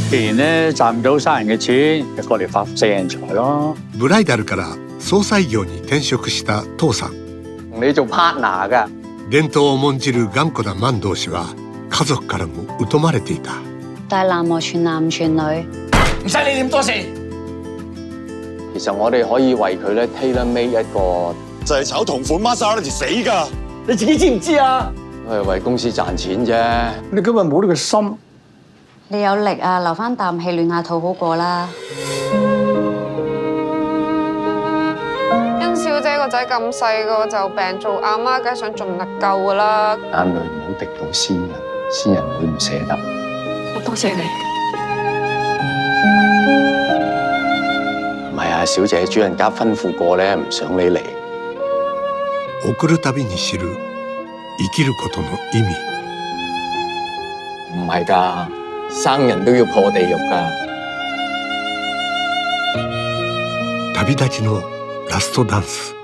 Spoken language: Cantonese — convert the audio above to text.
既然咧賺唔到生人嘅錢，就過嚟發四人財咯。ブライダルから葬祭業に転職した父さん。同你做 partner 噶。伝統を重んじる頑固な萬道氏は家族からも疎まれていた。但係男傳男唔傳女，唔使你點多事。其實我哋可以為佢咧 tailor made 一個，就係炒同款 Maserati 死㗎。你自己知唔知啊？都係為公司賺錢啫。你今日冇呢個心，你有力啊，留翻啖氣暖下肚好過啦。甄小姐個仔咁細個就病，做阿媽梗係想盡力救㗎啦。眼淚唔好滴到先人，先人會唔捨得。好多謝你。唔係啊，小姐，主人家吩咐過咧，唔想你嚟。送るたびに知る生きることの意味。唔係㗎，生人都要破地獄㗎。旅立ちのラストダンス。